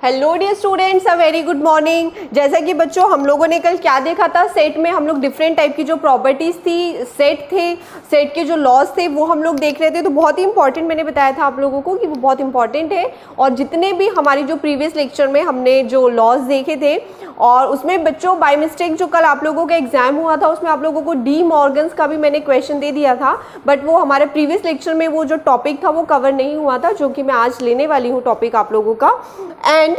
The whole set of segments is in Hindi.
Hello dear students, a very good morning. जैसा कि बच्चों हम लोगों ने कल क्या देखा था, सेट में हम लोग डिफरेंट टाइप की जो प्रॉपर्टीज़ थी, सेट के जो लॉज थे वो हम लोग देख रहे थे। तो बहुत ही इंपॉर्टेंट मैंने बताया था आप लोगों को कि वो बहुत इंपॉर्टेंट है। और जितने भी हमारी जो प्रीवियस लेक्चर में हमने जो लॉज देखे थे, और उसमें बच्चों बाय मिस्टेक जो कल आप लोगों का एग्जाम हुआ था उसमें आप लोगों को डी मॉर्गन्स का भी मैंने क्वेश्चन दे दिया था, बट वो हमारे प्रीवियस लेक्चर में वो जो टॉपिक था वो कवर नहीं हुआ था, जो कि मैं आज लेने वाली हूँ टॉपिक आप लोगों का। एंड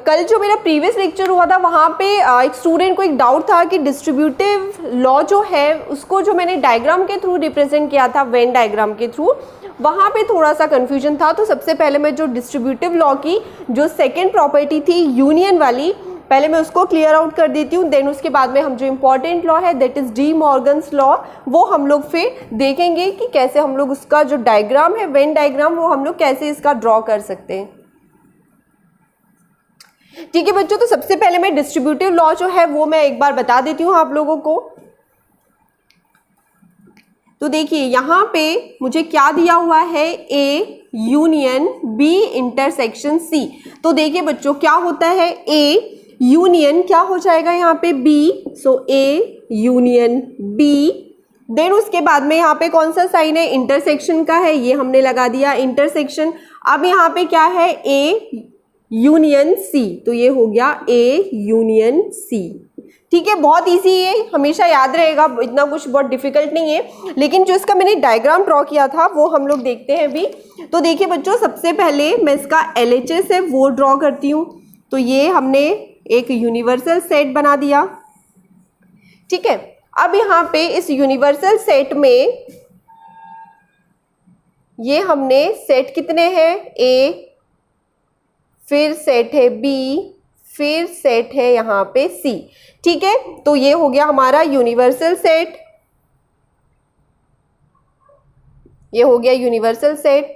कल जो मेरा प्रीवियस लेक्चर हुआ था वहाँ पे एक स्टूडेंट को एक डाउट था कि डिस्ट्रीब्यूटिव लॉ जो है उसको जो मैंने डायग्राम के थ्रू रिप्रेजेंट किया था, वेन डायग्राम के थ्रू, वहाँ पे थोड़ा सा कन्फ्यूजन था। तो सबसे पहले मैं जो डिस्ट्रीब्यूटिव लॉ की जो सेकेंड प्रॉपर्टी थी यूनियन वाली, पहले मैं उसको क्लियर आउट कर देती हूँ। देन उसके बाद में हम जो इम्पोर्टेंट लॉ है that is D Morgan's law, वो हम लोग फिर देखेंगे कि कैसे हम लोग उसका जो डायग्राम है, वेन डायग्राम, वो हम लोग कैसे इसका ड्रॉ कर सकते हैं। ठीक है बच्चों, तो सबसे पहले मैं डिस्ट्रीब्यूटिव लॉ जो है वो मैं एक बार बता देती हूँ आप लोगों को। तो देखिए यहाँ पे मुझे क्या दिया हुआ है, A union B intersection C. तो देखिए बच्चों क्या होता है, ए यूनियन क्या हो जाएगा यहाँ पे B, so A union B. Then उसके बाद में यहाँ पे कौन सा साइन है, इंटरसेक्शन का है, ये हमने लगा दिया इंटरसेक्शन। अब यहाँ पे क्या है, ए यूनियन सी, तो ये हो गया ए यूनियन सी। ठीक है, बहुत इजी है, हमेशा याद रहेगा, इतना कुछ बहुत डिफिकल्ट नहीं है। लेकिन जो इसका मैंने डायग्राम ड्रॉ किया था वो हम लोग देखते हैं अभी। तो देखिए बच्चों, सबसे पहले मैं इसका LHS है वो ड्रॉ करती हूँ। तो ये हमने एक यूनिवर्सल सेट बना दिया। ठीक है, अब यहाँ पे इस यूनिवर्सल सेट में ये हमने सेट कितने हैं, ए, फिर सेट है बी, फिर सेट है यहाँ पे सी। ठीक है, तो ये हो गया हमारा यूनिवर्सल सेट, ये हो गया यूनिवर्सल सेट।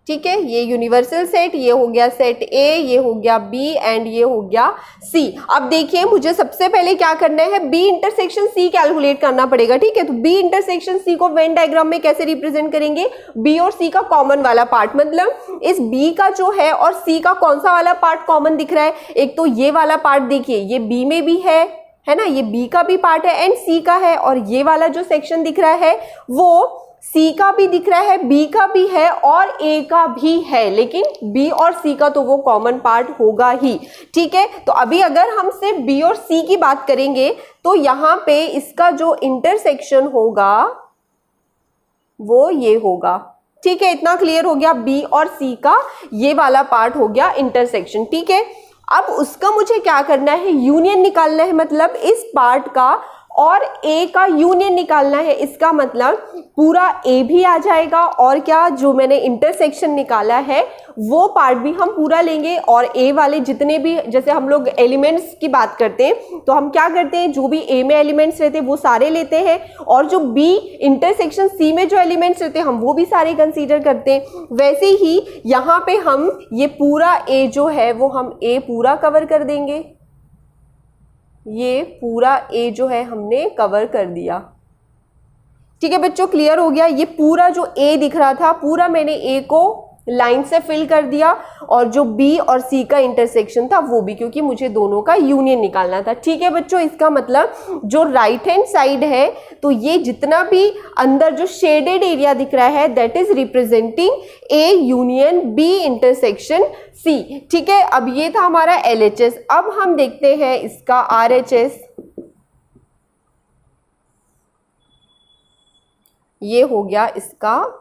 ठीक है, ये यूनिवर्सल सेट, ये हो गया सेट ए, ये हो गया बी एंड ये हो गया सी। अब देखिए मुझे सबसे पहले क्या करना है, बी इंटरसेक्शन सी कैलकुलेट करना पड़ेगा। ठीक है, तो बी इंटरसेक्शन सी को वेन डायग्राम में कैसे रिप्रेजेंट करेंगे, बी और सी का कॉमन वाला पार्ट, मतलब इस बी का जो है और सी का कौन सा वाला पार्ट कॉमन दिख रहा है, एक तो ये वाला पार्ट देखिए, ये बी में भी है ना, ये बी का भी पार्ट है एंड सी का है, और ये वाला जो सेक्शन दिख रहा है वो सी का भी दिख रहा है, बी का भी है और ए का भी है, लेकिन बी और सी का तो वो कॉमन पार्ट होगा ही। ठीक है, तो अभी अगर हम सिर्फ बी और सी की बात करेंगे तो यहाँ पे इसका जो इंटरसेक्शन होगा वो ये होगा। ठीक है, इतना क्लियर हो गया, बी और सी का ये वाला पार्ट हो गया इंटरसेक्शन। ठीक है, अब उसका मुझे क्या करना है, यूनियन निकालना है, मतलब इस पार्ट का और ए का यूनियन निकालना है। इसका मतलब पूरा ए भी आ जाएगा और क्या, जो मैंने इंटरसेक्शन निकाला है वो पार्ट भी हम पूरा लेंगे, और ए वाले जितने भी, जैसे हम लोग एलिमेंट्स की बात करते हैं तो हम क्या करते हैं, जो भी ए में एलिमेंट्स रहते हैं वो सारे लेते हैं, और जो बी इंटरसेक्शन सी में जो एलिमेंट्स रहते हैं हम वो भी सारे कंसीडर करते हैं। वैसे ही यहाँ पे हम ये पूरा ए जो है वो हम ए पूरा कवर कर देंगे, ये पूरा ए जो है हमने कवर कर दिया। ठीक है बच्चों, क्लियर हो गया, ये पूरा जो ए दिख रहा था पूरा मैंने ए को लाइन से फिल कर दिया, और जो बी और सी का इंटरसेक्शन था वो भी, क्योंकि मुझे दोनों का यूनियन निकालना था। ठीक है बच्चों, इसका मतलब जो राइट हैंड साइड है तो ये जितना भी अंदर जो शेडेड एरिया दिख रहा है that is representing A union B intersection C. ठीक है, अब ये था हमारा LHS। अब हम देखते हैं इसका RHS। ये हो गया इसका,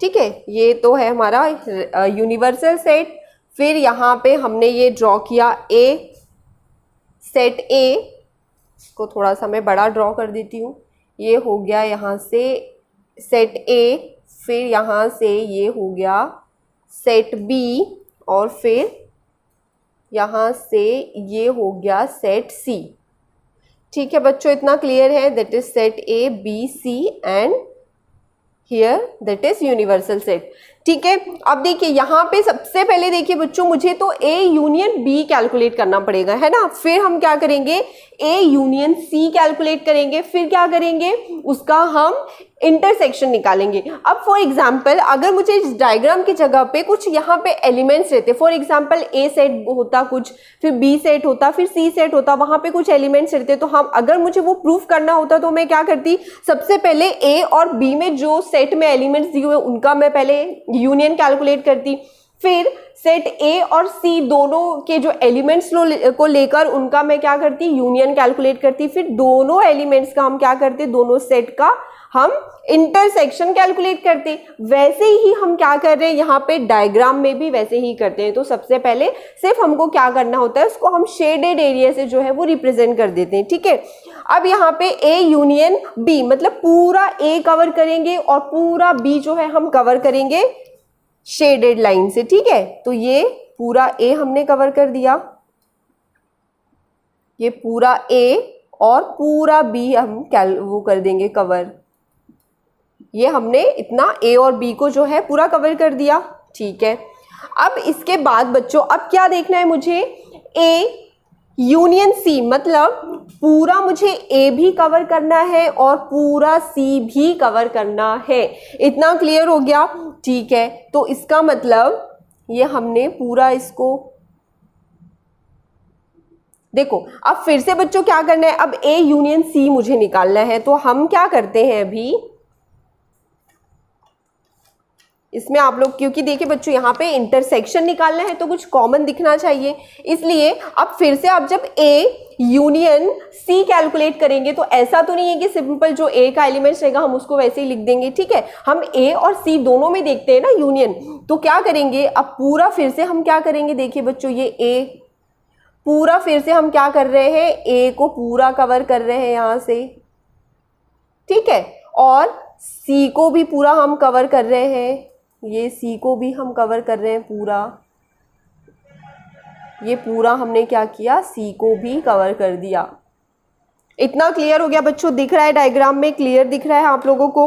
ठीक है, ये तो है हमारा यूनिवर्सल सेट। फिर यहाँ पे हमने ये ड्रॉ किया ए, सेट ए, इसको थोड़ा सा मैं बड़ा ड्रॉ कर देती हूँ, ये हो गया यहाँ से सेट ए, फिर यहाँ से ये हो गया सेट बी, और फिर यहाँ से ये हो गया सेट सी। ठीक है बच्चों, इतना क्लियर है, that is set A B C and here that is universal set. ठीक है, अब देखिए यहाँ पे सबसे पहले देखिए बच्चों, मुझे तो ए यूनियन बी कैलकुलेट करना पड़ेगा, है ना। फिर हम क्या करेंगे, ए यूनियन सी कैलकुलेट करेंगे, फिर क्या करेंगे, उसका हम इंटरसेक्शन निकालेंगे। अब फॉर एग्जाम्पल अगर मुझे इस डायग्राम की जगह पे कुछ यहाँ पे एलिमेंट्स रहते, फॉर एग्जाम्पल ए सेट होता कुछ, फिर बी सेट होता, फिर सी सेट होता, वहां पे कुछ एलिमेंट्स रहते, तो हम अगर मुझे वो प्रूफ करना होता तो मैं क्या करती, सबसे पहले ए और बी में जो सेट में एलिमेंट्स दिए हुए उनका मैं पहले यूनियन कैलकुलेट करती, फिर सेट ए और सी दोनों के जो एलिमेंट्स को लेकर उनका मैं क्या करती, यूनियन कैलकुलेट करती, फिर दोनों एलिमेंट्स का हम क्या करते, दोनों सेट का हम इंटरसेक्शन कैलकुलेट करते। वैसे ही हम क्या कर रहे हैं यहाँ पे डायग्राम में भी वैसे ही करते हैं। तो सबसे पहले सिर्फ हमको क्या करना होता है, उसको हम शेडेड एरिया से जो है वो रिप्रेजेंट कर देते हैं, ठीक है। अब यहाँ पे ए यूनियन बी मतलब पूरा ए कवर करेंगे और पूरा बी जो है हम कवर करेंगे शेडेड लाइन से, ठीक है। तो ये पूरा ए हमने कवर कर दिया, ये पूरा ए और पूरा बी हम वो कर देंगे कवर, ये हमने इतना ए और बी को जो है पूरा कवर कर दिया, ठीक है। अब इसके बाद बच्चों अब क्या देखना है मुझे, ए यूनियन सी मतलब पूरा मुझे ए भी कवर करना है और पूरा सी भी कवर करना है। इतना क्लियर हो गया, ठीक है। तो इसका मतलब ये हमने पूरा इसको देखो, अब फिर से बच्चों क्या करना है, अब ए यूनियन सी मुझे निकालना है, तो हम क्या करते हैं अभी इसमें आप लोग, क्योंकि देखिए बच्चों यहाँ पे इंटरसेक्शन निकालना है तो कुछ कॉमन दिखना चाहिए, इसलिए अब फिर से आप जब ए यूनियन सी कैलकुलेट करेंगे तो ऐसा तो नहीं है कि सिंपल जो ए का एलिमेंट्स रहेगा हम उसको वैसे ही लिख देंगे, ठीक है। हम ए और सी दोनों में देखते हैं ना यूनियन, तो क्या करेंगे, अब पूरा फिर से हम क्या करेंगे, देखिए बच्चों ये ए पूरा फिर से हम क्या कर रहे हैं, ए को पूरा कवर कर रहे हैं यहाँ से, ठीक है, और सी को भी पूरा हम कवर कर रहे हैं, ये सी को भी हम कवर कर रहे हैं पूरा, ये पूरा हमने क्या किया, सी को भी कवर कर दिया। इतना क्लियर हो गया बच्चों, दिख रहा है डायग्राम में, क्लियर दिख रहा है आप लोगों को।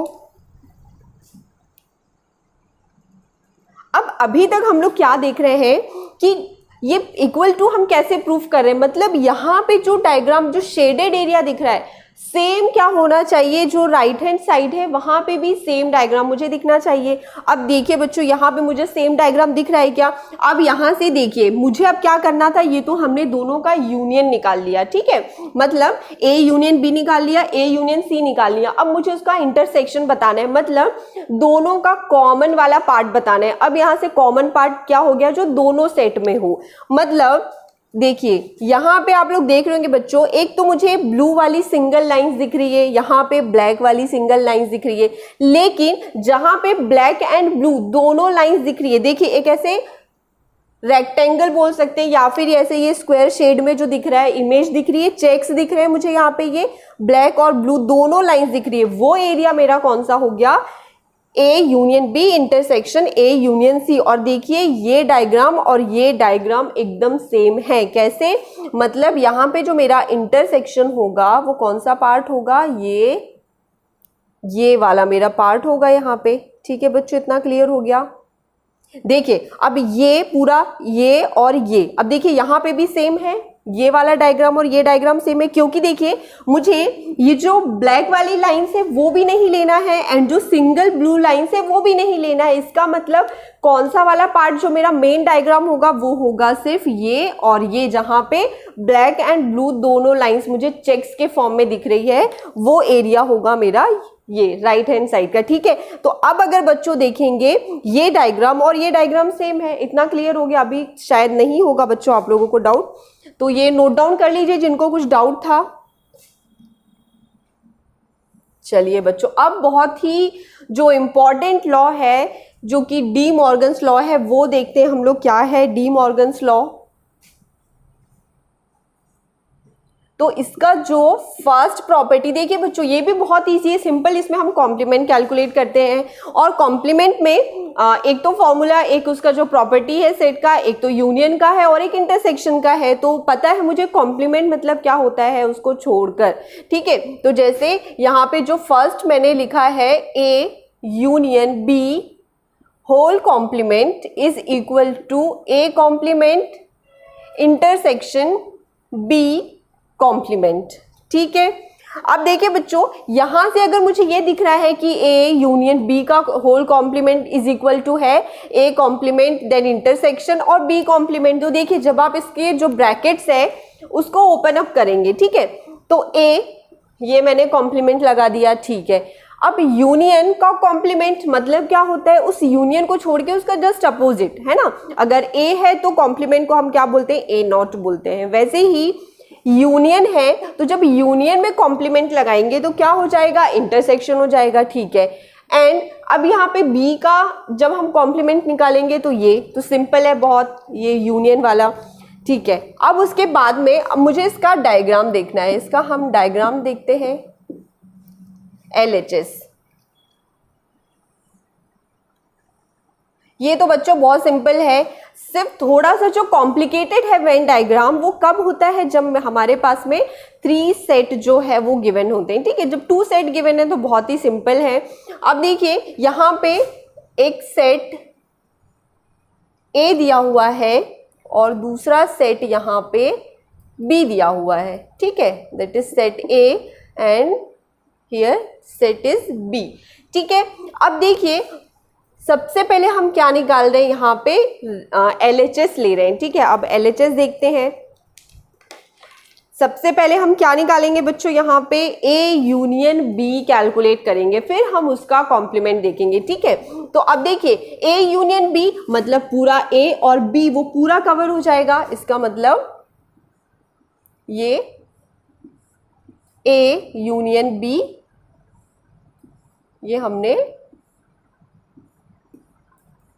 अब अभी तक हम लोग क्या देख रहे हैं कि ये इक्वल टू हम कैसे प्रूफ कर रहे हैं, मतलब यहाँ पे जो डायग्राम जो शेडेड एरिया दिख रहा है सेम क्या होना चाहिए, जो राइट हैंड साइड है वहां पे भी सेम डायग्राम मुझे दिखना चाहिए। अब देखिए बच्चों यहाँ पे मुझे सेम डायग्राम दिख रहा है क्या, अब यहाँ से देखिए मुझे अब क्या करना था, ये तो हमने दोनों का यूनियन निकाल लिया, ठीक है, मतलब ए यूनियन बी निकाल लिया, ए यूनियन सी निकाल लिया। अब मुझे उसका इंटरसेक्शन बताना है, मतलब दोनों का कॉमन वाला पार्ट बताना है। अब यहाँ से कॉमन पार्ट क्या हो गया, जो दोनों सेट में हो, मतलब देखिए यहाँ पे आप लोग देख रहे होंगे बच्चों, एक तो मुझे ब्लू वाली सिंगल लाइंस दिख रही है, यहाँ पे ब्लैक वाली सिंगल लाइंस दिख रही है, लेकिन जहां पे ब्लैक एंड ब्लू दोनों लाइंस दिख रही है, देखिए एक ऐसे रेक्टेंगल बोल सकते हैं या फिर ऐसे ये स्क्वायर शेड में जो दिख रहा है इमेज दिख रही है, चेक्स दिख रहे हैं मुझे यहाँ पे, ये ब्लैक और ब्लू दोनों लाइंस दिख रही है, वो एरिया मेरा कौन सा हो गया, A union B intersection A union C. और देखिए ये डायग्राम और ये डायग्राम एकदम सेम है, कैसे, मतलब यहाँ पे जो मेरा इंटरसेक्शन होगा वो कौन सा पार्ट होगा, ये वाला मेरा पार्ट होगा यहाँ पे, ठीक है बच्चों, इतना क्लियर हो गया। देखिए अब ये पूरा ये और ये, अब देखिए यहाँ पे भी सेम है, ये वाला डायग्राम और ये डायग्राम सेम है, क्योंकि देखिए मुझे ये जो ब्लैक वाली लाइंस है वो भी नहीं लेना है एंड जो सिंगल ब्लू लाइंस है वो भी नहीं लेना है। इसका मतलब कौन सा वाला पार्ट जो मेरा मेन डायग्राम होगा वो होगा सिर्फ ये और ये, जहां पे ब्लैक एंड ब्लू दोनों लाइंस मुझे चेक्स के फॉर्म में दिख रही है, वो एरिया होगा मेरा ये राइट हैंड साइड का, ठीक है। तो अब अगर बच्चों देखेंगे ये डायग्राम और ये डायग्राम सेम है, इतना क्लियर हो गया। अभी शायद नहीं होगा बच्चों आप लोगों को डाउट, तो ये नोट डाउन कर लीजिए जिनको कुछ डाउट था। चलिए बच्चों, अब बहुत ही जो इम्पोर्टेंट लॉ है जो कि डी मॉर्गन्स लॉ है वो देखते हैं हम लोग, क्या है डी मॉर्गन्स लॉ। तो इसका जो फर्स्ट प्रॉपर्टी देखिए बच्चों, ये भी बहुत इजी है, सिंपल, इसमें हम कॉम्प्लीमेंट कैलकुलेट करते हैं और कॉम्प्लीमेंट में एक तो फॉर्मूला, एक उसका जो प्रॉपर्टी है सेट का, एक तो यूनियन का है और एक इंटरसेक्शन का है। तो पता है मुझे कॉम्प्लीमेंट मतलब क्या होता है उसको छोड़कर, ठीक है। तो जैसे यहाँ पे जो फर्स्ट मैंने लिखा है A union B whole complement is equal to A complement intersection B complement. ठीक है, अब देखिए बच्चों, यहां से अगर मुझे ये दिख रहा है कि ए यूनियन बी का whole complement is equal to है ए कॉम्प्लीमेंट देन इंटरसेक्शन और बी कॉम्प्लीमेंट, तो देखिए जब आप इसके जो ब्रैकेट्स है उसको ओपन अप करेंगे, ठीक है, तो ए ये मैंने कॉम्प्लीमेंट लगा दिया, ठीक है। अब यूनियन का कॉम्प्लीमेंट मतलब क्या होता है, उस यूनियन को छोड़ के उसका जस्ट अपोजिट, है ना। अगर ए है तो कॉम्प्लीमेंट को हम क्या बोलते हैं, ए नॉट बोलते हैं। वैसे ही यूनियन है तो जब यूनियन में कॉम्प्लीमेंट लगाएंगे तो क्या हो जाएगा, इंटरसेक्शन हो जाएगा, ठीक है। एंड अब यहाँ पे बी का जब हम कॉम्प्लीमेंट निकालेंगे तो ये तो सिंपल है बहुत, ये यूनियन वाला, ठीक है। अब उसके बाद में अब मुझे इसका डायग्राम देखना है, इसका हम डायग्राम देखते हैं। LHS, ये तो बच्चों बहुत सिंपल है, सिर्फ थोड़ा सा जो कॉम्प्लिकेटेड है वेन डायग्राम वो कब होता है, जब हमारे पास में 3 सेट जो है वो गिवन होते हैं, ठीक है। जब 2 सेट गिवन है तो बहुत ही सिंपल है। अब देखिए यहाँ पे एक सेट A दिया हुआ है और दूसरा सेट यहाँ पे B दिया हुआ है, ठीक है, that is set A and here set is B, ठीक है। अब देखिए सबसे पहले हम क्या निकाल रहे हैं, यहाँ पे LHS ले रहे हैं, ठीक है। अब LHS देखते हैं। सबसे पहले हम क्या निकालेंगे बच्चों, यहाँ पे A यूनियन B कैलकुलेट करेंगे, फिर हम उसका कॉम्प्लीमेंट देखेंगे, ठीक है। तो अब देखिए A यूनियन B मतलब पूरा A और B वो पूरा कवर हो जाएगा, इसका मतलब ये A यूनियन B ये हमने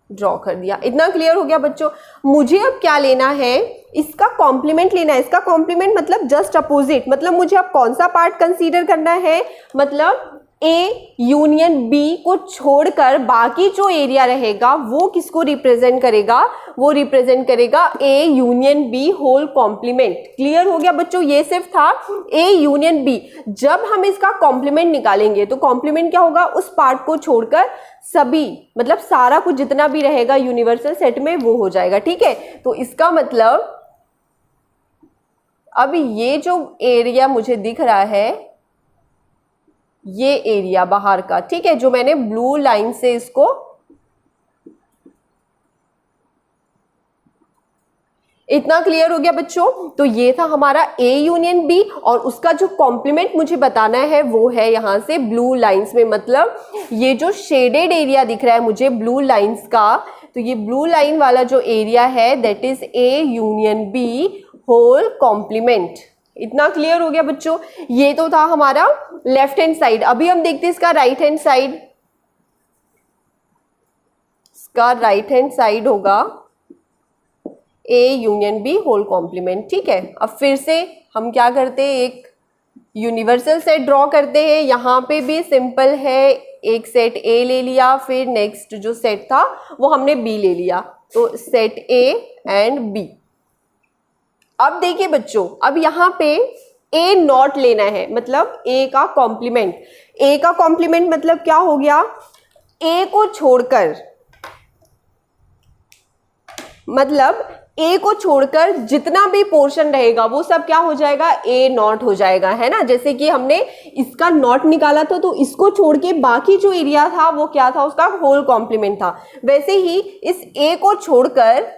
ड्रॉ कर दिया। इतना क्लियर हो गया बच्चों। मुझे अब क्या लेना है, इसका कॉम्प्लीमेंट लेना है। इसका कॉम्प्लीमेंट मतलब जस्ट अपोजिट, मतलब मुझे अब कौन सा पार्ट कंसीडर करना है, मतलब ए यूनियन बी को छोड़कर बाकी जो एरिया रहेगा वो किसको रिप्रेजेंट करेगा, वो रिप्रेजेंट करेगा A union B whole complement. Clear हो गया बच्चों, ये सिर्फ था ए यूनियन बी। जब हम इसका कॉम्प्लीमेंट निकालेंगे तो कॉम्प्लीमेंट क्या होगा, उस पार्ट को छोड़कर सभी मतलब सारा कुछ जितना भी रहेगा यूनिवर्सल सेट में वो हो जाएगा, ठीक है। तो इसका मतलब अब ये जो एरिया मुझे दिख रहा है ये एरिया बाहर का, ठीक है, जो मैंने ब्लू लाइन से इसको इतना क्लियर हो गया बच्चों। तो ये था हमारा ए यूनियन बी और उसका जो कॉम्प्लीमेंट मुझे बताना है वो है यहां से ब्लू लाइंस में, मतलब ये जो शेडेड एरिया दिख रहा है मुझे ब्लू लाइंस का, तो ये ब्लू लाइन वाला जो एरिया है that is A union B whole complement. इतना क्लियर हो गया बच्चों। ये तो था हमारा लेफ्ट हैंड साइड। अभी हम देखते हैं इसका राइट हैंड साइड। इसका राइट हैंड साइड होगा A union B whole complement, ठीक है। अब फिर से हम क्या करते हैं, एक यूनिवर्सल सेट ड्रॉ करते हैं। यहाँ पे भी सिंपल है, एक सेट ए ले लिया, फिर नेक्स्ट जो सेट था वो हमने बी ले लिया, तो सेट ए एंड बी। अब देखिए बच्चों, अब यहाँ पे ए नॉट लेना है, मतलब ए का कॉम्प्लीमेंट। ए का कॉम्प्लीमेंट मतलब क्या हो गया, ए को छोड़कर, मतलब ए को छोड़कर जितना भी पोर्शन रहेगा वो सब क्या हो जाएगा, ए नॉट हो जाएगा, है ना। जैसे कि हमने इसका नॉट निकाला था तो इसको छोड़ के बाकी जो एरिया था वो क्या था, उसका होल कॉम्प्लीमेंट था। वैसे ही इस ए को छोड़कर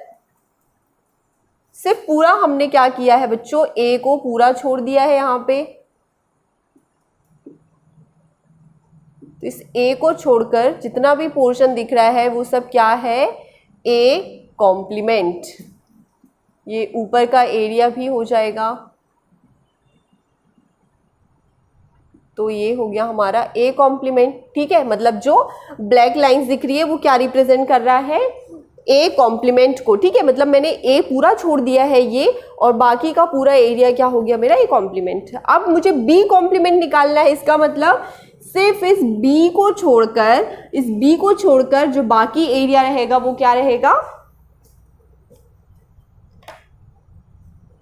सिर्फ पूरा हमने क्या किया है बच्चों, ए को पूरा छोड़ दिया है यहाँ पे। तो इस ए को छोड़कर जितना भी पोर्शन दिख रहा है वो सब क्या है, ए कॉम्प्लीमेंट। ये ऊपर का एरिया भी हो जाएगा, तो ये हो गया हमारा ए कॉम्प्लीमेंट, ठीक है। मतलब जो ब्लैक लाइंस दिख रही है वो क्या रिप्रेजेंट कर रहा है, ए कॉम्प्लीमेंट को, ठीक है। मतलब मैंने ए पूरा छोड़ दिया है ये, और बाकी का पूरा एरिया क्या हो गया मेरा, ए कॉम्प्लीमेंट। अब मुझे बी कॉम्प्लीमेंट निकालना है। इसका मतलब सिर्फ इस बी को छोड़कर, इस बी को छोड़कर जो बाकी एरिया रहेगा वो क्या रहेगा।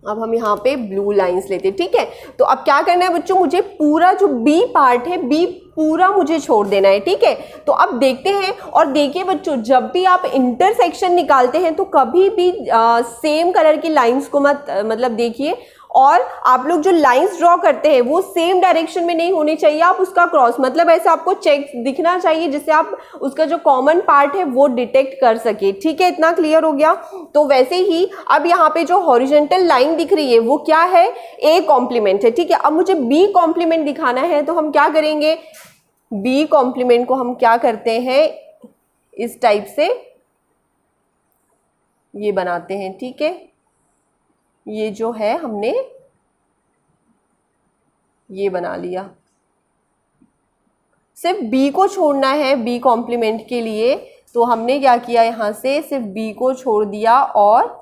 अब हम यहाँ पे ब्लू लाइंस लेते हैं, ठीक है। तो अब क्या करना है बच्चों, मुझे पूरा जो बी पार्ट है बी पूरा मुझे छोड़ देना है, ठीक है। तो अब देखते हैं, और देखिए बच्चों जब भी आप इंटरसेक्शन निकालते हैं तो कभी भी सेम कलर की लाइंस को मत मतलब देखिए, और आप लोग जो लाइंस ड्रॉ करते हैं वो सेम डायरेक्शन में नहीं होनी चाहिए, आप उसका क्रॉस मतलब ऐसे आपको चेक दिखना चाहिए जिससे आप उसका जो कॉमन पार्ट है वो डिटेक्ट कर सके। ठीक है, इतना क्लियर हो गया। तो वैसे ही अब यहाँ पे जो हॉरिजॉन्टल लाइन दिख रही है वो क्या है, ए कॉम्प्लीमेंट है। ठीक है, अब मुझे बी कॉम्प्लीमेंट दिखाना है तो हम क्या करेंगे, बी कॉम्प्लीमेंट को हम क्या करते हैं, इस टाइप से ये बनाते हैं। ठीक है, ये जो है हमने ये बना लिया, सिर्फ बी को छोड़ना है बी कॉम्प्लीमेंट के लिए, तो हमने क्या किया, यहां से सिर्फ बी को छोड़ दिया और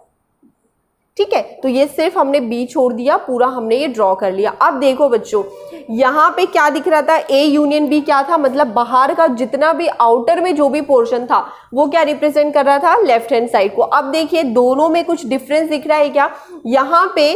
ठीक है, तो ये सिर्फ हमने बी छोड़ दिया, पूरा हमने ये ड्रॉ कर लिया। अब देखो बच्चों, यहाँ पे क्या दिख रहा था, ए यूनियन बी क्या था, मतलब बाहर का जितना भी आउटर में जो भी पोर्शन था वो क्या रिप्रेजेंट कर रहा था, लेफ्ट हैंड साइड को। अब देखिए दोनों में कुछ डिफरेंस दिख रहा है क्या, यहाँ पे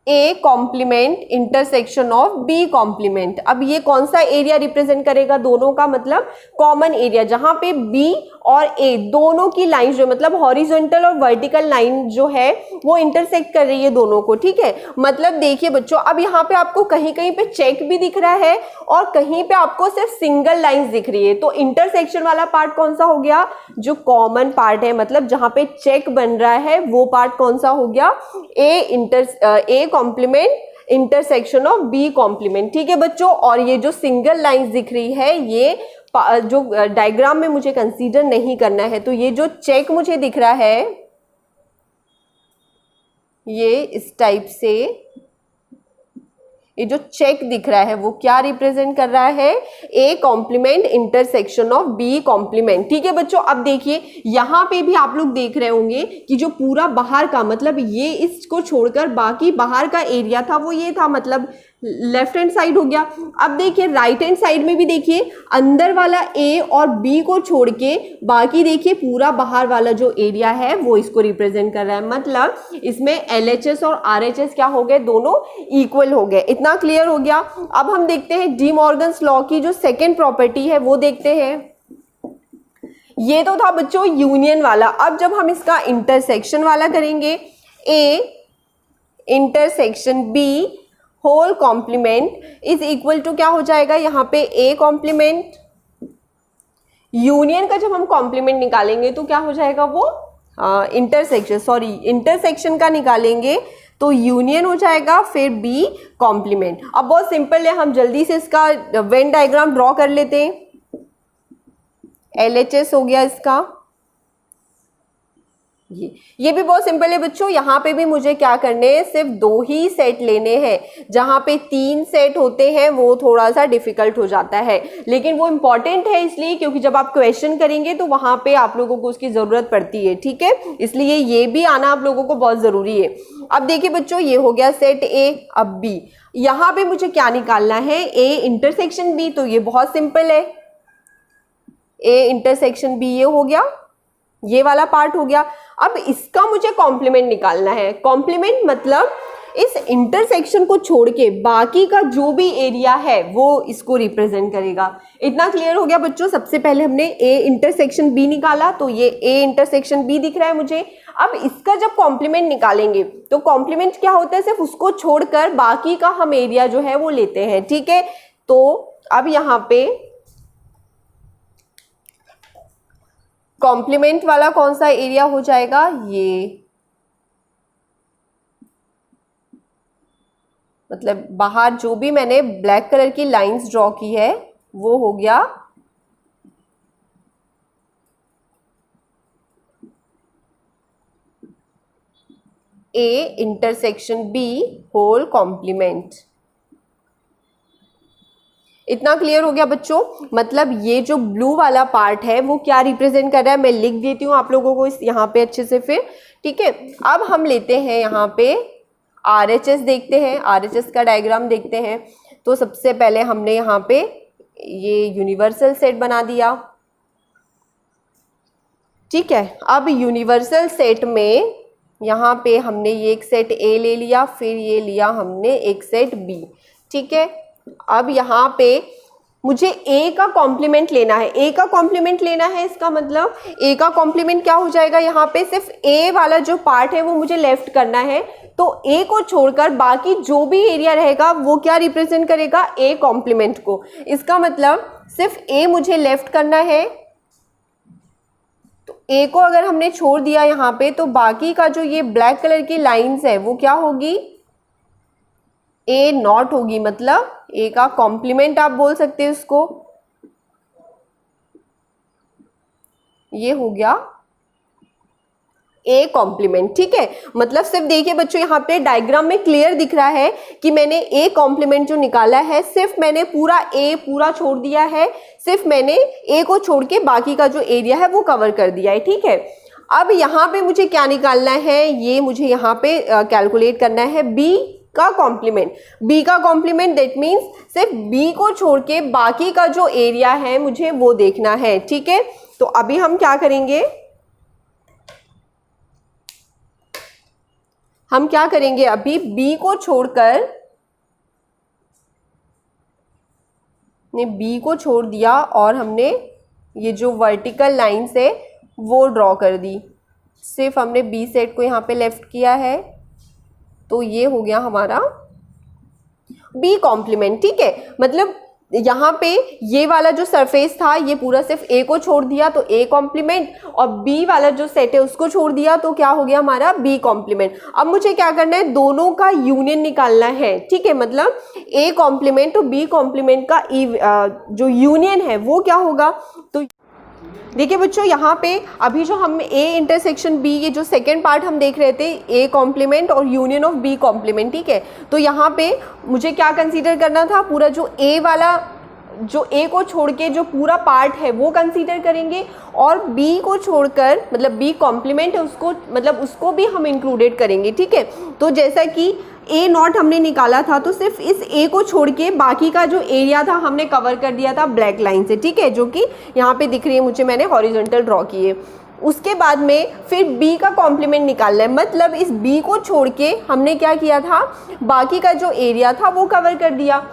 A complement intersection of B complement. अब ये कौन सा एरिया रिप्रेजेंट करेगा, दोनों का मतलब कॉमन एरिया, जहां पे बी और ए दोनों की लाइन जो मतलब हॉरिजॉन्टल और वर्टिकल लाइन जो है वो इंटरसेक्ट कर रही है दोनों को। ठीक है, मतलब देखिए बच्चों, अब यहाँ पे आपको कहीं कहीं पे चेक भी दिख रहा है और कहीं पे आपको सिर्फ सिंगल लाइंस दिख रही है। तो इंटरसेक्शन वाला पार्ट कौन सा हो गया, जो कॉमन पार्ट है, मतलब जहां पे चेक बन रहा है वो पार्ट कौन सा हो गया, A complement intersection of B complement. ठीक है बच्चों, और ये जो सिंगल लाइंस दिख रही है ये जो डायग्राम में मुझे कंसीडर नहीं करना है। तो ये जो चेक मुझे दिख रहा है ये इस टाइप से, ये जो चेक दिख रहा है वो क्या रिप्रेजेंट कर रहा है, A complement intersection of B complement. ठीक है बच्चों, अब देखिए यहाँ पे भी आप लोग देख रहे होंगे कि जो पूरा बाहर का मतलब ये इसको छोड़कर बाकी बाहर का एरिया था वो ये था, मतलब लेफ्ट हैंड साइड हो गया। अब देखिए राइट हैंड साइड में भी देखिए अंदर वाला ए और बी को छोड़ के बाकी देखिए पूरा बाहर वाला जो एरिया है वो इसको रिप्रेजेंट कर रहा है, मतलब इसमें एलएचएस और आरएचएस क्या हो गए, दोनों इक्वल हो गए। इतना क्लियर हो गया। अब हम देखते हैं डी मॉर्गन्स लॉ की जो सेकेंड प्रॉपर्टी है वो देखते हैं। ये तो था बच्चों यूनियन वाला। अब जब हम इसका इंटरसेक्शन वाला करेंगे, A intersection B whole complement is equal to क्या हो जाएगा, यहाँ पे ए कॉम्प्लीमेंट यूनियन का जब हम कॉम्प्लीमेंट निकालेंगे तो क्या हो जाएगा वो इंटरसेक्शन का निकालेंगे तो यूनियन हो जाएगा, फिर बी कॉम्प्लीमेंट। अब बहुत सिंपल है, हम जल्दी से इसका वेन डायग्राम ड्रॉ कर लेते हैं। एलएचएस हो गया इसका, ये भी बहुत सिंपल है बच्चों। यहाँ पे भी मुझे क्या करने हैं, सिर्फ 2 ही सेट लेने हैं। जहाँ पे 3 सेट होते हैं वो थोड़ा सा डिफिकल्ट हो जाता है, लेकिन वो इंपॉर्टेंट है इसलिए क्योंकि जब आप क्वेश्चन करेंगे तो वहाँ पे आप लोगों को उसकी ज़रूरत पड़ती है। ठीक है, इसलिए ये भी आना आप लोगों को बहुत ज़रूरी है। अब देखिए बच्चों, ये हो गया सेट ए। अब बी, यहाँ पे मुझे क्या निकालना है, ए इंटरसेक्शन बी। तो ये बहुत सिंपल है, ए इंटरसेक्शन बी ये हो गया, ये वाला पार्ट हो गया। अब इसका मुझे कॉम्प्लीमेंट निकालना है। कॉम्प्लीमेंट मतलब इस इंटरसेक्शन को छोड़ के बाकी का जो भी एरिया है वो इसको रिप्रेजेंट करेगा। इतना क्लियर हो गया बच्चों। सबसे पहले हमने ए इंटरसेक्शन बी निकाला, तो ये ए इंटरसेक्शन बी दिख रहा है मुझे। अब इसका जब कॉम्प्लीमेंट निकालेंगे तो कॉम्प्लीमेंट क्या होता है, सिर्फ उसको छोड़कर बाकी का हम एरिया जो है वो लेते हैं। ठीक है, तो अब यहाँ पे कॉम्प्लीमेंट वाला कौन सा एरिया हो जाएगा, ये मतलब बाहर जो भी मैंने ब्लैक कलर की लाइंस ड्रॉ की है वो हो गया A intersection B whole complement. इतना क्लियर हो गया बच्चों। मतलब ये जो ब्लू वाला पार्ट है वो क्या रिप्रेजेंट कर रहा है, मैं लिख देती हूँ आप लोगों को इस यहाँ पे अच्छे से फिर। ठीक है, अब हम लेते हैं यहाँ पे आरएचएस देखते हैं, आरएचएस का डायग्राम देखते हैं। तो सबसे पहले हमने यहाँ पे ये यूनिवर्सल सेट बना दिया। ठीक है, अब यूनिवर्सल सेट में यहाँ पे हमने ये एक सेट ए ले लिया, फिर ये लिया हमने एक सेट बी। ठीक है, अब यहाँ पे मुझे ए का कॉम्प्लीमेंट लेना है, ए का कॉम्प्लीमेंट लेना है, इसका मतलब ए का कॉम्प्लीमेंट क्या हो जाएगा, यहाँ पे सिर्फ ए वाला जो पार्ट है वो मुझे लेफ्ट करना है, तो ए को छोड़कर बाकी जो भी एरिया रहेगा वो क्या रिप्रेजेंट करेगा, ए कॉम्प्लीमेंट को। इसका मतलब सिर्फ ए मुझे लेफ्ट करना है, तो ए को अगर हमने छोड़ दिया यहाँ पे तो बाकी का जो ये ब्लैक कलर की लाइंस है वो क्या होगी, ए नॉट होगी, मतलब ए का कॉम्प्लीमेंट आप बोल सकते हैं उसको। ये हो गया ए कॉम्प्लीमेंट, ठीक है। मतलब सिर्फ देखिए बच्चों यहाँ पे डायग्राम में क्लियर दिख रहा है कि मैंने ए कॉम्प्लीमेंट जो निकाला है सिर्फ मैंने पूरा ए पूरा छोड़ दिया है, सिर्फ मैंने ए को छोड़ के बाकी का जो एरिया है वो कवर कर दिया है, ठीक है। अब यहाँ पे मुझे क्या निकालना है, ये मुझे यहाँ पे कैलकुलेट करना है बी का कॉम्प्लीमेंट। बी का कॉम्प्लीमेंट दैट मीन्स सिर्फ बी को छोड़ के बाकी का जो एरिया है मुझे वो देखना है, ठीक है। तो अभी हम क्या करेंगे, हम क्या करेंगे, अभी बी को छोड़कर, ने बी को छोड़ दिया और हमने ये जो वर्टिकल लाइंस है वो ड्रॉ कर दी, सिर्फ हमने बी सेट को यहाँ पे लेफ्ट किया है, तो ये हो गया हमारा बी कॉम्प्लीमेंट, ठीक है। मतलब यहाँ पे ये वाला जो सरफेस था ये पूरा सिर्फ ए को छोड़ दिया तो ए कॉम्प्लीमेंट, और बी वाला जो सेट है उसको छोड़ दिया तो क्या हो गया हमारा बी कॉम्प्लीमेंट। अब मुझे क्या करना है, दोनों का यूनियन निकालना है, ठीक है। मतलब ए कॉम्प्लीमेंट और बी कॉम्प्लीमेंट का जो यूनियन है वो क्या होगा। तो देखिए बच्चों यहाँ पे अभी जो हम ए इंटरसेक्शन बी, ये जो सेकेंड पार्ट हम देख रहे थे ए कॉम्प्लीमेंट और यूनियन ऑफ बी कॉम्प्लीमेंट, ठीक है। तो यहाँ पे मुझे क्या कंसीडर करना था, पूरा जो ए वाला, जो ए को छोड़ के जो पूरा पार्ट है वो कंसीडर करेंगे, और बी को छोड़कर मतलब बी कॉम्प्लीमेंट है उसको, मतलब उसको भी हम इंक्लूडेड करेंगे, ठीक है। तो जैसा कि ए नॉट हमने निकाला था तो सिर्फ इस ए को छोड़ के बाकी का जो एरिया था हमने कवर कर दिया था ब्लैक लाइन से, ठीक है, जो कि यहाँ पे दिख रही है मुझे, मैंने हॉरिजॉन्टल ड्रॉ की है। उसके बाद में फिर बी का कॉम्प्लीमेंट निकालना है, मतलब इस बी को छोड़ के हमने क्या किया था, बाकी का जो एरिया था वो कवर कर दिया।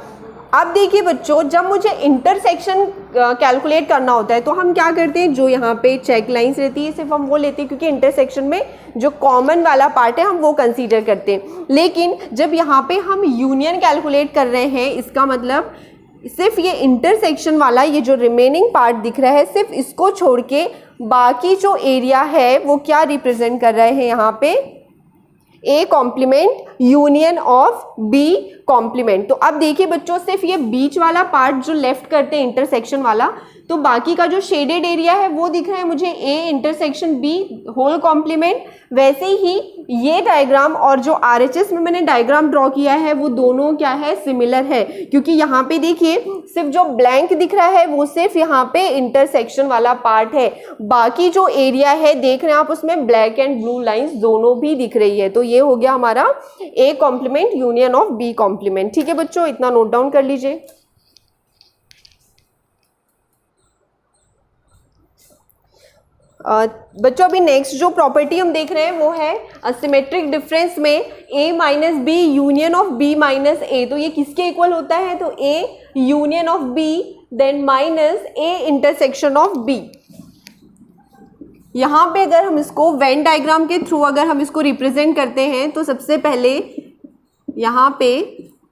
अब देखिए बच्चों, जब मुझे इंटरसेक्शन कैलकुलेट करना होता है तो हम क्या करते हैं, जो यहाँ पे चेक लाइंस रहती है सिर्फ हम वो लेते हैं, क्योंकि इंटरसेक्शन में जो कॉमन वाला पार्ट है हम वो कंसीडर करते हैं। लेकिन जब यहाँ पे हम यूनियन कैलकुलेट कर रहे हैं, इसका मतलब सिर्फ ये इंटरसेक्शन वाला ये जो रिमेनिंग पार्ट दिख रहा है सिर्फ इसको छोड़ के बाकी जो एरिया है वो क्या रिप्रेजेंट कर रहे हैं यहाँ पे, A complement union of B complement. तो अब देखिए बच्चों, सिर्फ ये बीच वाला पार्ट जो लेफ्ट करते हैं इंटरसेक्शन वाला, तो बाकी का जो शेडेड एरिया है वो दिख रहा है मुझे A intersection B whole complement. वैसे ही ये डायग्राम और जो आरएचएस में मैंने डायग्राम ड्रॉ किया है वो दोनों क्या है, सिमिलर है, क्योंकि यहाँ पे देखिए सिर्फ जो ब्लैंक दिख रहा है वो सिर्फ यहाँ पे इंटरसेक्शन वाला पार्ट है, बाकी जो एरिया है देख रहे हैं आप उसमें ब्लैक एंड ब्लू लाइंस दोनों भी दिख रही है। तो ये हो गया हमारा A complement union of B complement, ठीक है बच्चों, इतना नोट डाउन कर लीजिए। बच्चों अभी नेक्स्ट जो प्रॉपर्टी हम देख रहे हैं वो है सिमेट्रिक डिफरेंस में a minus B union of b minus a। तो ये किसके इक्वल होता है, तो a union of b then minus a intersection of b। यहाँ पे अगर हम इसको वेन डायग्राम के थ्रू अगर हम इसको रिप्रेजेंट करते हैं तो सबसे पहले यहाँ पे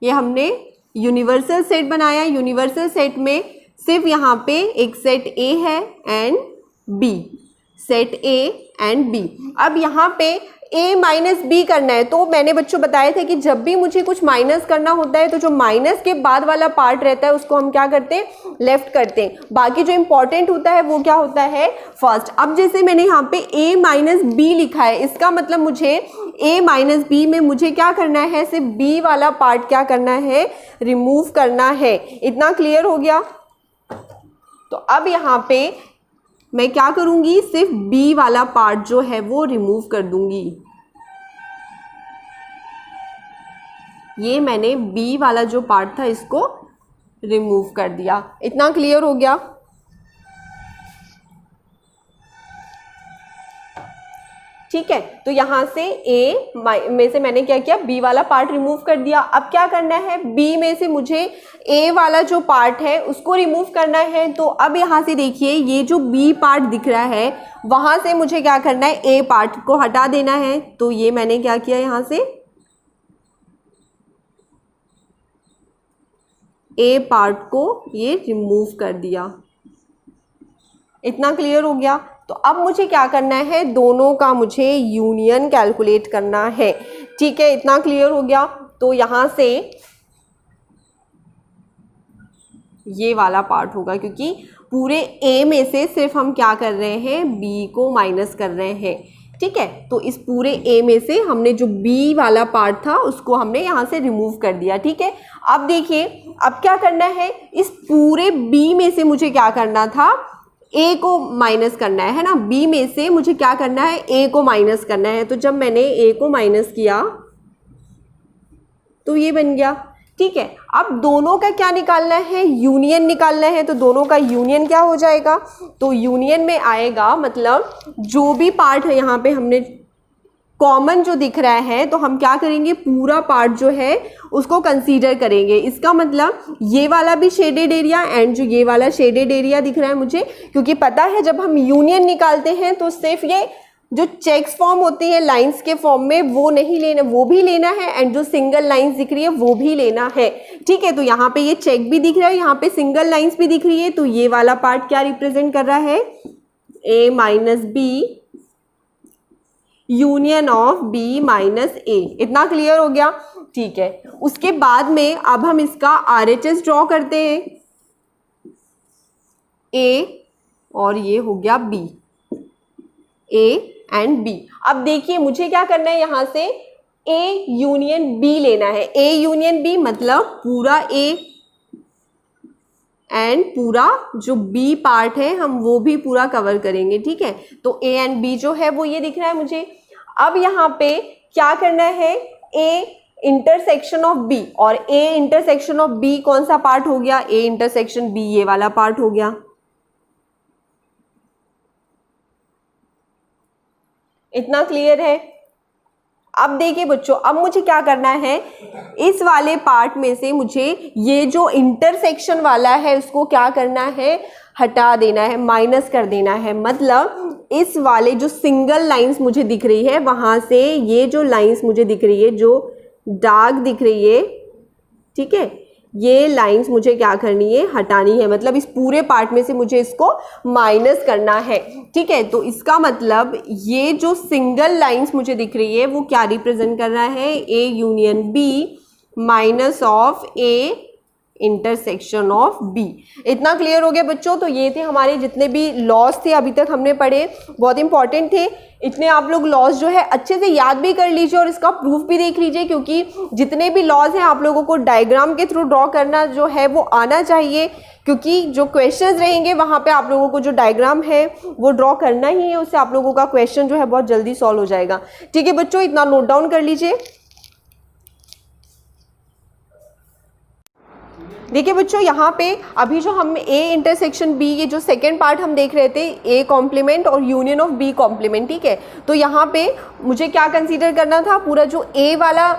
ये हमने यूनिवर्सल सेट बनाया, यूनिवर्सल सेट में सिर्फ यहाँ पे एक सेट a है and b, set A and B। अब यहाँ पे A माइनस बी करना है, तो मैंने बच्चों बताया था कि जब भी मुझे कुछ माइनस करना होता है तो जो माइनस के बाद वाला पार्ट रहता है उसको हम क्या करते हैं, लेफ्ट करते हैं, बाकी जो इंपॉर्टेंट होता है वो क्या होता है, फर्स्ट। अब जैसे मैंने यहाँ पे A माइनस बी लिखा है, इसका मतलब मुझे A माइनस बी में मुझे क्या करना है, सिर्फ B वाला पार्ट क्या करना है, रिमूव करना है। इतना क्लियर हो गया। तो अब यहाँ पे मैं क्या करूंगी, सिर्फ बी वाला पार्ट जो है वो रिमूव कर दूंगी। ये मैंने बी वाला जो पार्ट था इसको रिमूव कर दिया। इतना क्लियर हो गया। ठीक है। तो यहाँ से ए में से मैंने क्या किया, बी वाला पार्ट रिमूव कर दिया। अब क्या करना है, बी में से मुझे ए वाला जो पार्ट है उसको रिमूव करना है। तो अब यहाँ से देखिए ये जो बी पार्ट दिख रहा है वहाँ से मुझे क्या करना है, ए पार्ट को हटा देना है। तो ये मैंने क्या किया, यहाँ से ए पार्ट को ये रिमूव कर दिया। इतना क्लियर हो गया। तो अब मुझे क्या करना है, दोनों का मुझे यूनियन कैलकुलेट करना है। ठीक है, इतना क्लियर हो गया। तो यहाँ से ये वाला पार्ट होगा, क्योंकि पूरे ए में से सिर्फ हम क्या कर रहे हैं, बी को माइनस कर रहे हैं। ठीक है, तो इस पूरे ए में से हमने जो बी वाला पार्ट था उसको हमने यहाँ से रिमूव कर दिया। ठीक है, अब देखिए अब क्या करना है, इस पूरे बी में से मुझे क्या करना था, ए को माइनस करना है ना। बी में से मुझे क्या करना है, ए को माइनस करना है। तो जब मैंने ए को माइनस किया तो ये बन गया। ठीक है, अब दोनों का क्या निकालना है, यूनियन निकालना है। तो दोनों का यूनियन क्या हो जाएगा, तो यूनियन में आएगा, मतलब जो भी पार्ट है यहाँ पे हमने कॉमन जो दिख रहा है, तो हम क्या करेंगे, पूरा पार्ट जो है उसको कंसीडर करेंगे। इसका मतलब ये वाला भी शेडेड एरिया एंड जो ये वाला शेडेड एरिया दिख रहा है मुझे, क्योंकि पता है जब हम यूनियन निकालते हैं तो सिर्फ ये जो चेक्स फॉर्म होती है लाइंस के फॉर्म में वो नहीं लेना, वो भी लेना है, एंड जो सिंगल लाइंस दिख रही है वो भी लेना है। ठीक है, तो यहाँ पे ये चेक भी दिख रहा है, यहाँ पे सिंगल लाइंस भी दिख रही है। तो ये वाला पार्ट क्या रिप्रेजेंट कर रहा है, A minus B union of B minus A. इतना क्लियर हो गया। ठीक है, उसके बाद में अब हम इसका RHS ड्रॉ करते हैं, ए और ये हो गया बी, ए एंड बी। अब देखिए मुझे क्या करना है, यहाँ से ए यूनियन बी लेना है। ए यूनियन बी मतलब पूरा ए एंड पूरा जो बी पार्ट है हम वो भी पूरा कवर करेंगे। ठीक है, तो ए एंड बी जो है वो ये दिख रहा है मुझे। अब यहाँ पे क्या करना है, ए इंटरसेक्शन ऑफ बी, और ए इंटरसेक्शन ऑफ बी कौन सा पार्ट हो गया, ए इंटरसेक्शन बी ये वाला पार्ट हो गया। इतना क्लियर है। अब देखिए बच्चों, अब मुझे क्या करना है, इस वाले पार्ट में से मुझे ये जो इंटरसेक्शन वाला है उसको क्या करना है, हटा देना है, माइनस कर देना है। मतलब इस वाले जो सिंगल लाइंस मुझे दिख रही है वहाँ से ये जो लाइंस मुझे दिख रही है, जो डार्क दिख रही है, ठीक है, ये लाइंस मुझे क्या करनी है, हटानी है। मतलब इस पूरे पार्ट में से मुझे इसको माइनस करना है। ठीक है, तो इसका मतलब ये जो सिंगल लाइंस मुझे दिख रही है वो क्या रिप्रेजेंट कर रहा है, A union B minus of A intersection of B. इतना क्लियर हो गया बच्चों। तो ये थे हमारे जितने भी लॉज थे अभी तक हमने पढ़े, बहुत इंपॉर्टेंट थे। इतने आप लोग लॉज जो है अच्छे से याद भी कर लीजिए और इसका प्रूफ भी देख लीजिए, क्योंकि जितने भी लॉज हैं आप लोगों को डायग्राम के थ्रू ड्रॉ करना जो है वो आना चाहिए, क्योंकि जो क्वेश्चंस रहेंगे वहाँ पे आप लोगों को जो डायग्राम है वो ड्रॉ करना ही है, उससे आप लोगों का क्वेश्चन जो है बहुत जल्दी सॉल्व हो जाएगा। ठीक है बच्चों, इतना नोट डाउन कर लीजिए। देखिए बच्चों, यहाँ पे अभी जो हम ए इंटरसेक्शन बी, ये जो सेकेंड पार्ट हम देख रहे थे, ए कॉम्प्लीमेंट और यूनियन ऑफ बी कॉम्प्लीमेंट। ठीक है, तो यहाँ पे मुझे क्या कंसीडर करना था, पूरा जो ए वाला,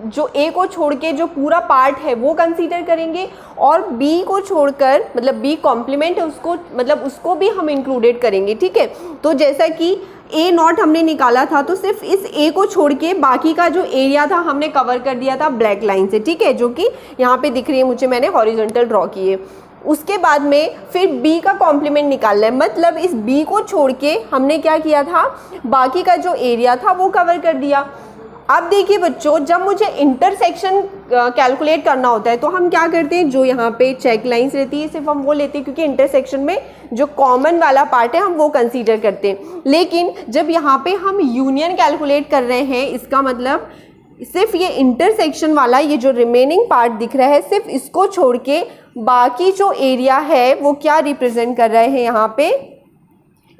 जो ए को छोड़ के जो पूरा पार्ट है वो कंसीडर करेंगे, और बी को छोड़कर मतलब बी कॉम्प्लीमेंट है उसको, मतलब उसको भी हम इंक्लूडेड करेंगे। ठीक है, तो जैसा कि ए नॉट हमने निकाला था तो सिर्फ इस ए को छोड़ के बाकी का जो एरिया था हमने कवर कर दिया था ब्लैक लाइन से। ठीक है, जो कि यहाँ पे दिख रही है मुझे, मैंने हॉरिजॉन्टल ड्रॉ की है। उसके बाद में फिर बी का कॉम्प्लीमेंट निकालना है, मतलब इस बी को छोड़ के हमने क्या किया था, बाकी का जो एरिया था वो कवर कर दिया। अब देखिए बच्चों, जब मुझे इंटरसेक्शन कैलकुलेट करना होता है तो हम क्या करते हैं, जो यहाँ पे चेक लाइंस रहती है सिर्फ हम वो लेते हैं, क्योंकि इंटरसेक्शन में जो कॉमन वाला पार्ट है हम वो कंसीडर करते हैं। लेकिन जब यहाँ पे हम यूनियन कैलकुलेट कर रहे हैं, इसका मतलब सिर्फ ये इंटरसेक्शन वाला ये जो रिमेनिंग पार्ट दिख रहा है, सिर्फ इसको छोड़ के बाकी जो एरिया है वो क्या रिप्रेजेंट कर रहे हैं यहाँ पे,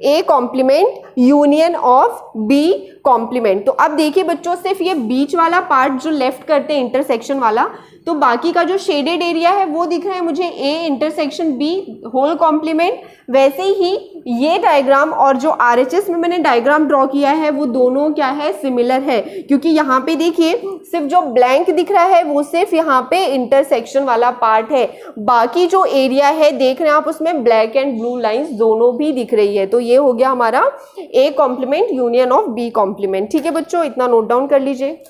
A complement union of B complement. तो अब देखिए बच्चों, सिर्फ ये बीच वाला पार्ट जो लेफ्ट करते हैं इंटरसेक्शन वाला, तो बाकी का जो शेडेड एरिया है वो दिख रहा है मुझे A intersection B whole complement. वैसे ही ये डायग्राम और जो आरएचएस में मैंने डायग्राम ड्रॉ किया है वो दोनों क्या है, सिमिलर है, क्योंकि यहाँ पे देखिए सिर्फ जो ब्लैंक दिख रहा है वो सिर्फ यहाँ पे इंटरसेक्शन वाला पार्ट है, बाकी जो एरिया है देख रहे हैं आप उसमें ब्लैक एंड ब्लू लाइंस दोनों भी दिख रही है। तो ये हो गया हमारा A complement union of B complement. ठीक है बच्चों, इतना नोट डाउन कर लीजिए।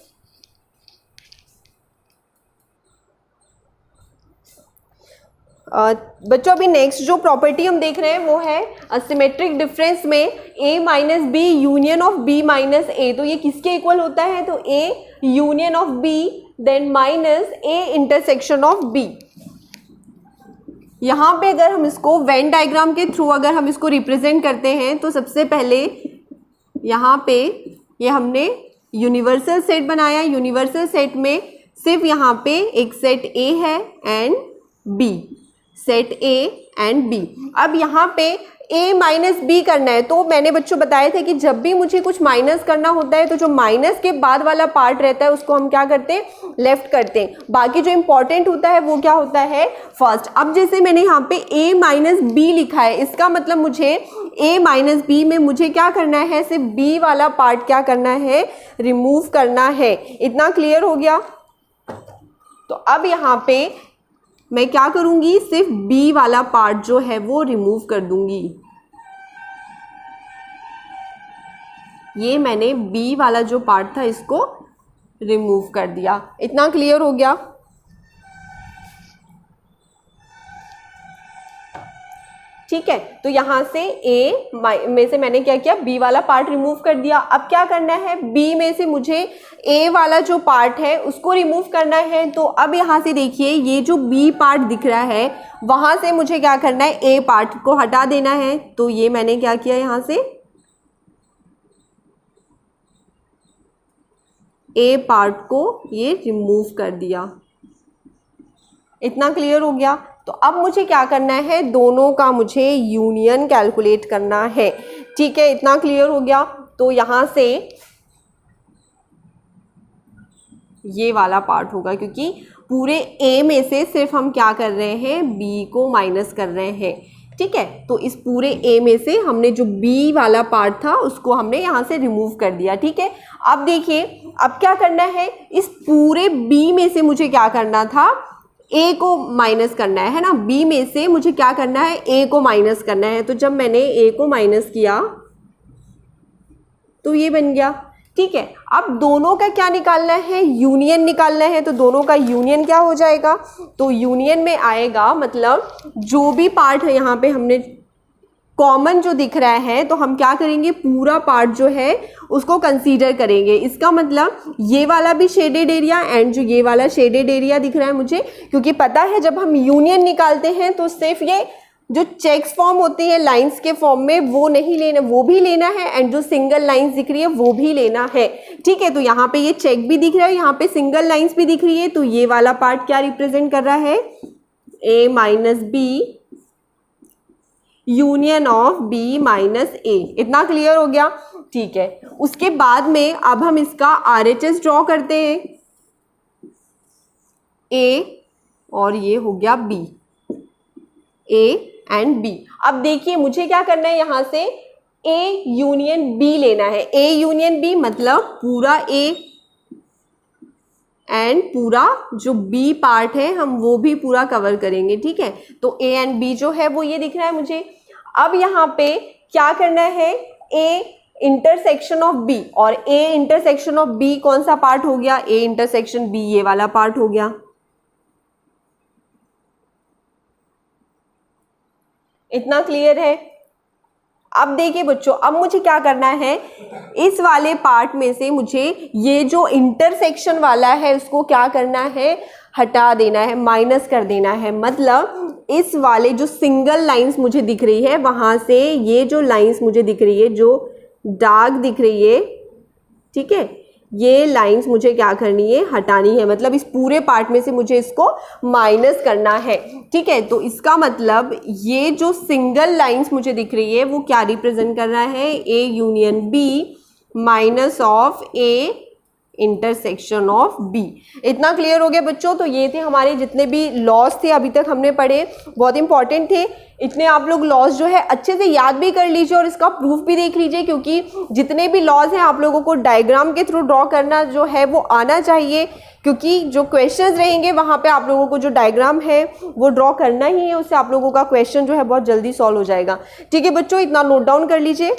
बच्चों अभी नेक्स्ट जो प्रॉपर्टी हम देख रहे हैं वो है सिमेट्रिक डिफरेंस में a minus B union of b minus a। तो ये किसके इक्वल होता है, तो a union of b then minus a intersection of b। यहाँ पे अगर हम इसको वेन डायग्राम के थ्रू अगर हम इसको रिप्रेजेंट करते हैं तो सबसे पहले यहाँ पे ये हमने यूनिवर्सल सेट बनाया। यूनिवर्सल सेट में सिर्फ यहाँ पे एक सेट a है and b, set A and B। अब यहाँ पे A माइनस बी करना है, तो मैंने बच्चों बताया था कि जब भी मुझे कुछ माइनस करना होता है तो जो माइनस के बाद वाला पार्ट रहता है उसको हम क्या करते हैं, लेफ्ट करते हैं, बाकी जो इंपॉर्टेंट होता है वो क्या होता है, फर्स्ट। अब जैसे मैंने यहाँ पे A माइनस बी लिखा है, इसका मतलब मुझे A माइनस बी में मुझे क्या करना है, सिर्फ B वाला पार्ट क्या करना है, रिमूव करना है। इतना क्लियर हो गया। तो अब यहाँ पे मैं क्या करूंगी, सिर्फ B वाला पार्ट जो है वो रिमूव कर दूंगी। ये मैंने B वाला जो पार्ट था इसको रिमूव कर दिया। इतना क्लियर हो गया। ठीक है, तो यहाँ से A में से मैंने क्या किया, B वाला पार्ट रिमूव कर दिया। अब क्या करना है, B में से मुझे A वाला जो पार्ट है उसको रिमूव करना है। तो अब यहाँ से देखिए ये जो B पार्ट दिख रहा है वहाँ से मुझे क्या करना है, A पार्ट को हटा देना है। तो ये मैंने क्या किया, यहाँ से A पार्ट को ये रिमूव कर दिया। इतना क्लियर हो गया। तो अब मुझे क्या करना है, दोनों का मुझे यूनियन कैलकुलेट करना है। ठीक है, इतना क्लियर हो गया। तो यहाँ से ये वाला पार्ट होगा, क्योंकि पूरे A में से सिर्फ हम क्या कर रहे हैं, B को माइनस कर रहे हैं। ठीक है, तो इस पूरे A में से हमने जो B वाला पार्ट था उसको हमने यहाँ से रिमूव कर दिया। ठीक है, अब देखिए अब क्या करना है, इस पूरे B में से मुझे क्या करना था, A को माइनस करना है ना। B में से मुझे क्या करना है, A को माइनस करना है। तो जब मैंने A को माइनस किया तो ये बन गया। ठीक है, अब दोनों का क्या निकालना है, यूनियन निकालना है। तो दोनों का यूनियन क्या हो जाएगा, तो यूनियन में आएगा, मतलब जो भी पार्ट है यहाँ पे हमने कॉमन जो दिख रहा है तो हम क्या करेंगे, पूरा पार्ट जो है उसको कंसीडर करेंगे। इसका मतलब ये वाला भी शेडेड एरिया एंड जो ये वाला शेडेड एरिया दिख रहा है मुझे, क्योंकि पता है जब हम यूनियन निकालते हैं तो सिर्फ ये जो चेक्स फॉर्म होती है लाइंस के फॉर्म में वो नहीं लेना, वो भी लेना है एंड जो सिंगल लाइंस दिख रही है वो भी लेना है। ठीक है, तो यहाँ पे ये चेक भी दिख रहा है, यहाँ पे सिंगल लाइंस भी दिख रही है। तो ये वाला पार्ट क्या रिप्रेजेंट कर रहा है, A minus B union of B minus A। इतना क्लियर हो गया। ठीक है, उसके बाद में अब हम इसका RHS ड्रॉ करते हैं, A और ये हो गया B, A एंड B। अब देखिए मुझे क्या करना है, यहाँ से A यूनियन B लेना है। A यूनियन B मतलब पूरा A एंड पूरा जो B पार्ट है हम वो भी पूरा कवर करेंगे। ठीक है, तो A एंड B जो है वो ये दिख रहा है मुझे। अब यहाँ पे क्या करना है, A इंटरसेक्शन ऑफ B, और A इंटरसेक्शन ऑफ B कौन सा पार्ट हो गया, A इंटरसेक्शन B ये वाला पार्ट हो गया। इतना क्लियर है। अब देखिए बच्चों, अब मुझे क्या करना है, इस वाले पार्ट में से मुझे ये जो इंटरसेक्शन वाला है उसको क्या करना है, हटा देना है, माइनस कर देना है। मतलब इस वाले जो सिंगल लाइंस मुझे दिख रही है वहां से ये जो लाइंस मुझे दिख रही है, जो डार्क दिख रही है, ठीक है, ये लाइंस मुझे क्या करनी है, हटानी है, मतलब इस पूरे पार्ट में से मुझे इसको माइनस करना है। ठीक है, तो इसका मतलब ये जो सिंगल लाइंस मुझे दिख रही है वो क्या रिप्रेजेंट कर रहा है, A union B minus of A intersection of B. इतना क्लियर हो गया बच्चों। तो ये थे हमारे जितने भी लॉज थे अभी तक हमने पढ़े, बहुत इंपॉर्टेंट थे। इतने आप लोग लॉज जो है अच्छे से याद भी कर लीजिए और इसका प्रूफ भी देख लीजिए, क्योंकि जितने भी लॉज हैं आप लोगों को डायग्राम के थ्रू ड्रॉ करना जो है वो आना चाहिए, क्योंकि जो क्वेश्चंस रहेंगे वहाँ पे आप लोगों को जो डायग्राम है वो ड्रॉ करना ही है, उससे आप लोगों का क्वेश्चन जो है बहुत जल्दी सॉल्व हो जाएगा। ठीक है बच्चों, इतना नोट डाउन कर लीजिए।